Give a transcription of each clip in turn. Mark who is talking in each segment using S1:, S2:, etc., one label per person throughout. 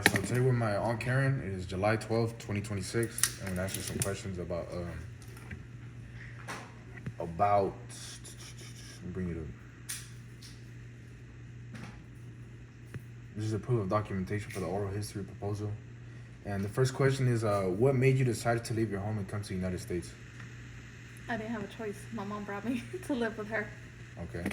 S1: So today with my Aunt Karen, it is July 12th, 2026, and I'm gonna ask you some questions about let me bring it up. This is a proof of documentation for the oral history proposal. And the first question is, what made you decide to leave your home and come to the United States?
S2: I didn't have a choice. My mom brought me to live with her.
S1: Okay.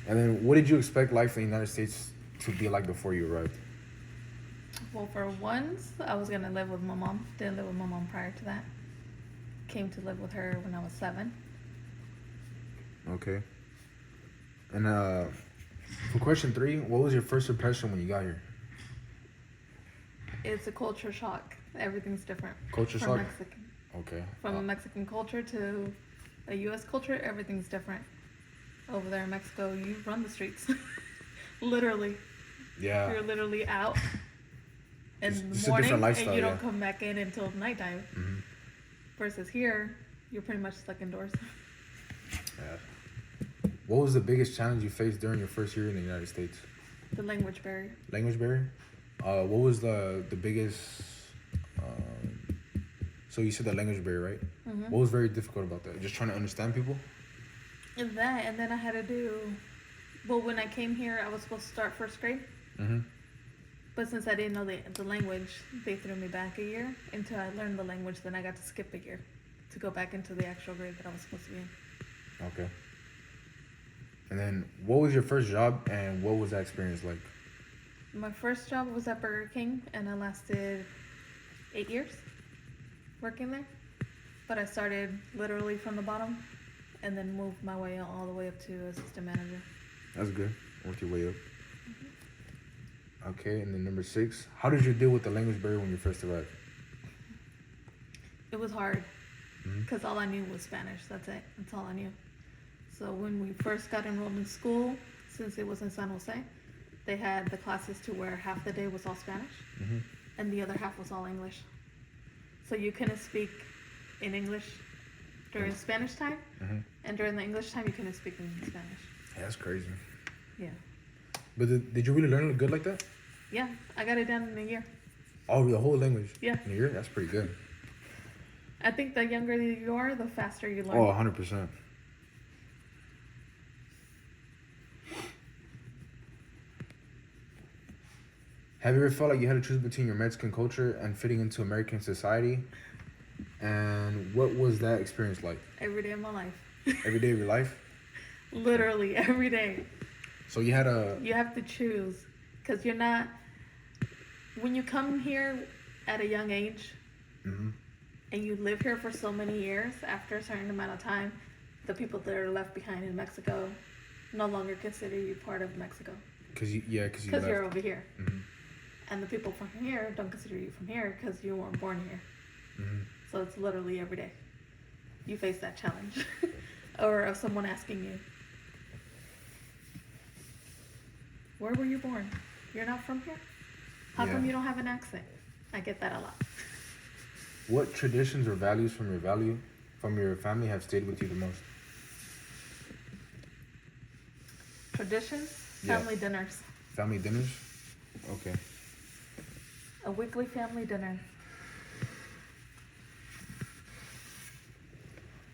S1: And then what did you expect life in the United States to be like before you arrived?
S2: Well, for once, I was going to live with my mom. Didn't live with my mom prior to that. Came to live with her when I was 7.
S1: Okay. And for question 3, what was your first impression when you got here?
S2: It's a culture shock. Everything's different.
S1: Culture
S2: from
S1: shock?
S2: Mexican.
S1: Okay.
S2: From Mexican culture to a U.S. culture, everything's different. Over there in Mexico, you run the streets. Literally.
S1: Yeah.
S2: You're literally out in
S1: It's
S2: the
S1: a different
S2: morning
S1: lifestyle,
S2: and you don't
S1: yeah.
S2: come back in until nighttime.
S1: Mm-hmm.
S2: Versus here, you're pretty much stuck indoors.
S1: Yeah. What was the biggest challenge you faced during your first year in the United States?
S2: The language barrier.
S1: Language barrier? What was the biggest... so you said the language barrier, right?
S2: Mm-hmm.
S1: What was very difficult about that? Just trying to understand people?
S2: And then I had to do... Well, when I came here, I was supposed to start first grade.
S1: Mm-hmm.
S2: But since I didn't know the language, they threw me back a year until I learned the language. Then I got to skip a year to go back into the actual grade that I was supposed to be in.
S1: Okay. And then what was your first job and what was that experience like?
S2: My first job was at Burger King, and I lasted 8 years working there. But I started literally from the bottom and then moved my way all the way up to assistant manager.
S1: That's good. Worked your way up. Okay, and then number 6, how did you deal with the language barrier when you first arrived?
S2: It was hard
S1: Mm-hmm.
S2: because all I knew was Spanish. That's it. That's all I knew. So when we first got enrolled in school, since it was in San Jose, they had the classes to where half the day was all Spanish
S1: Mm-hmm.
S2: and the other half was all English. So you couldn't speak in English during Spanish time,
S1: Mm-hmm.
S2: and during the English time, you couldn't speak in Spanish.
S1: Yeah, that's crazy.
S2: Yeah.
S1: But did you really learn it good like that?
S2: Yeah, I got it done in a year.
S1: Oh, the whole language?
S2: Yeah.
S1: In a year? That's pretty good.
S2: I think the younger you are, the faster you learn.
S1: Oh, 100%. Have you ever felt like you had to choose between your Mexican culture and fitting into American society? And what was that experience like?
S2: Every day of my life.
S1: Every day of your life?
S2: Literally every day.
S1: So you had a...
S2: You have to choose, because you're not... When you come here at a young age,
S1: Mm-hmm.
S2: and you live here for so many years, after a certain amount of time, the people that are left behind in Mexico no longer consider you part of Mexico.
S1: Because you
S2: Because
S1: left.
S2: you're over here.
S1: Mm-hmm.
S2: And the people from here don't consider you from here because you weren't born here.
S1: Mm-hmm.
S2: So it's literally every day. You face that challenge. Or of someone asking you, where were you born? You're not from here? How
S1: Yeah.
S2: come you don't have an accent? I get that a lot.
S1: What traditions or values from your family have stayed with you the most?
S2: Traditions,
S1: Yeah.
S2: family dinners.
S1: Family dinners? Okay.
S2: A weekly family dinner.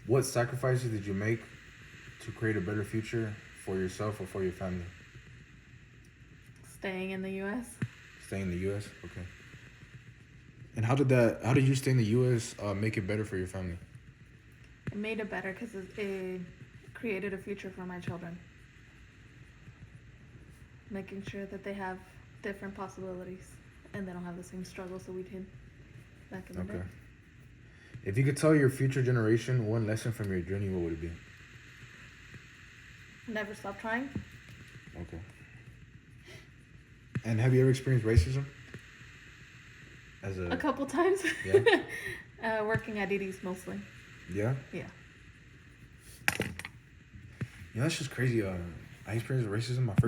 S1: What sacrifices did you make to create a better future for yourself or for your family?
S2: Staying in the U.S.
S1: Staying in the U.S.? Okay. And how did you stay in the U.S. Make it better for your family?
S2: It made it better because it created a future for my children. Making sure that they have different possibilities and they don't have the same struggles that we did back in the day.
S1: Okay. If you could tell your future generation one lesson from your journey, what would it be?
S2: Never stop trying.
S1: Okay. And have you ever experienced racism?
S2: A couple times.
S1: Yeah?
S2: Working at Edie's mostly.
S1: Yeah?
S2: Yeah.
S1: Yeah, that's just crazy. I experienced racism my first